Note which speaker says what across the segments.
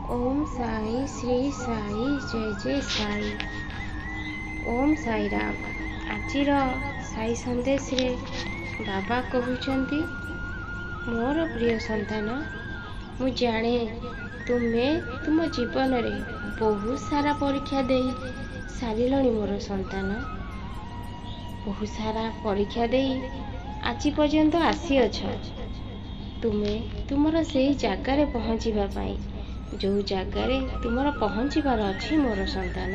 Speaker 1: ओम साई श्री साई जय जय साई। ओम साई राम। आजिर साई संदेश रे बाबा कहउचंती, मोर प्रिय संतान, मु जाने तुमे तुम जीवन रे बहुत सारा परीक्षा दे सारिलणी। मोर संतान, बहुत सारा परीक्षा दे आज पर्यंत आसी अछ। तुमे तुमर से जगार पहुँचवा पाई, जो जगार तुमर पहुँचबार अच्छी मोर संतान,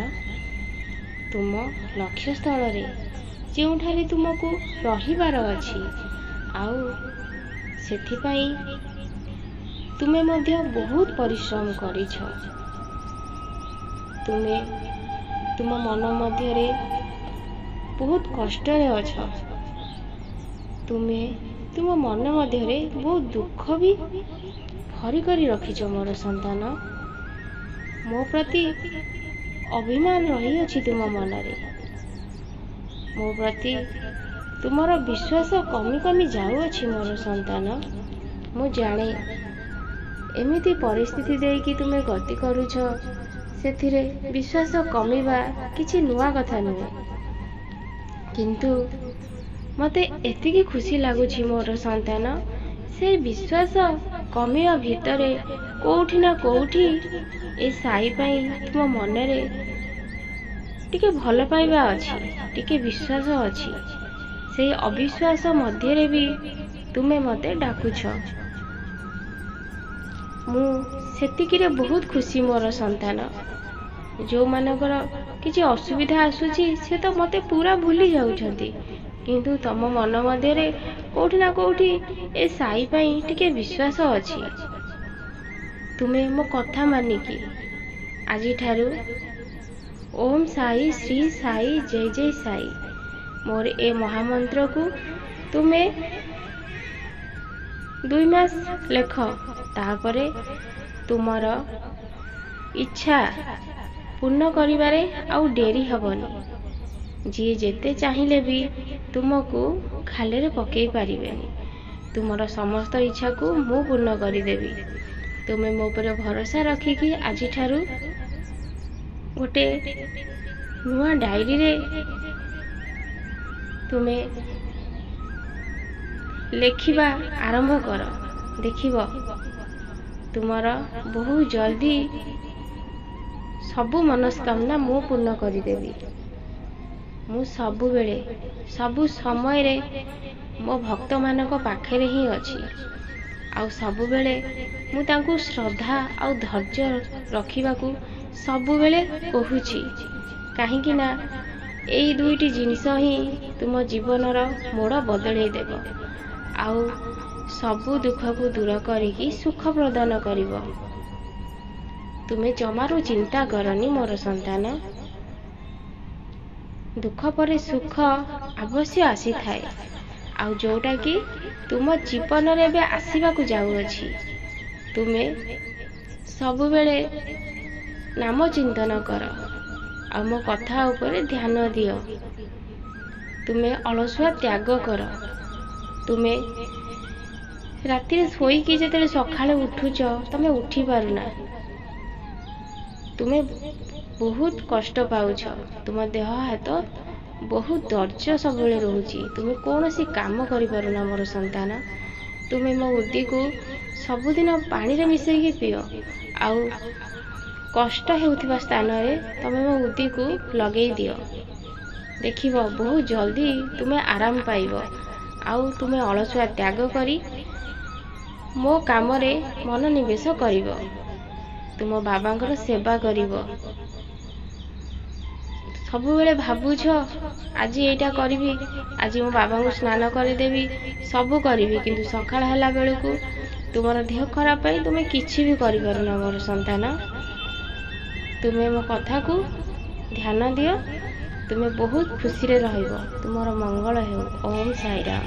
Speaker 1: तुम लक्ष्य स्थल रे जोठारे तुमको रहिबार अछि, आउ सेथिपाई तुमे मध्य बहुत परिश्रम करिछ। तुमे तुम मन मध्य रे बहुत कष्ट रे अछ। तुमे तुम मन मध्य रे बहुत दुख भी भरी करी रखिछ। मोर संतान, मो प्रति अभिमान रही अछि तुम मन रे। मो प्रति तुमर विश्वास कमी कमी जाऊ अछि। मोर संतान, मु जाने एमिति परिस्थिति देकी तुमे गति करूछ, सेथिरे विश्वास कमीबा किछि नुआ कथा नुहे। किंतु मते एतिकी खुशी लागुछि मोर संतान, से विश्वास कमिया भितरे कोउठी ना कोउठी ए साई पाई तुम मन रे टिके भल पाइबा अछि, टिके विश्वास अछि। से अविश्वास मध्य रे भी तुमे मते डाकुछ। मु सेतिकी रे बहुत खुशी मोर संतान। जो मानकर किछि असुविधा आसुछि से तो मते पूरा भूली जाउछंती, किंतु तम मन मध्य रे कोउठी ना कोउठी ए साई पाई टिके विश्वास अछि। तुमे मो कथा मानिकी आजि ठारू ओम साई श्री साई जय जय साई मोर ए महामंत्र को तुमे 2 मास लेख, तापरे तुमर इच्छा पूर्ण करिबारे आउ डेरी हबनी। जी जेते चाहिए भी तुमको खाले रे पकई पारिबेनी। तुमर समस्त इच्छा को मु पूर्ण करिदेवी। तुमे मो पर भरोसा रखिकी आजि ठारू गोटे नुआ डायरी रे तुमे लेखिबा आरंभ कर। देखिब तुमर बहुत जल्दी सबु मनस्कामना मु पूर्ण करिदेवी। मु सबु बेले सबु समय रे मो भक्त मानक पाखे ही अछि, आउ सबु बेले मु तांकु श्रद्धा आउ धैर्य रखिबाकू सबु बेले कहूछि। काहेकि ना एई दुईटी जिनिस ही तुम जीवनर मोड़ बदलै देब, आउ सबु दुख को दूर करिकी सुख प्रदान करिब। तुमे जमारू चिंता करनी मोर संतान। दुख परे सुख अवश्य आसी थाए, आउ जोटा कि तुम जीवन रे बे आसीबा को जाऊ अछि। तुमे सबु बेले नाम चिंतन कर, आ मो कथा ऊपर ध्यान दियो। तुमे अलसुआ त्याग कर। तुमे राति सोईकी जेते सकाळे उठुच तमे उठी पारुना। तुमे बहुत कष्ट पाउछ। तुम देह हाथ बहुत दर्ज सब रोची। तुमे कौनसी काम करि पारुना मोर संतान। तुमे मो उद्दी को सबुदिन पानी रे मिसेकी पियो, आउ कष्ट हेउथिबा स्थान रे तमे मो उद्दी को लगेई दियो। देखिब बहुत जल्दी तुमे आराम पाइब, आउ तुमे अलसुआ त्याग करी मो काम रे मन निवेश करिब। तुम बाबांकर सेवा करिब। सबु बेले भाबुछ आज एटा करिवि, आज मो बाबा को स्नान करदेवी, सबु करिवि, किंतु सकाळ हला बेलकू तुमर देह खराब पाई तुमे किछि भी करि पारुना मोर संतान। तुमे मो कथा को ध्यान दियो। तुमे बहुत खुशी रे रहिबो। तुमर मंगल हेउ। ओम साई राम।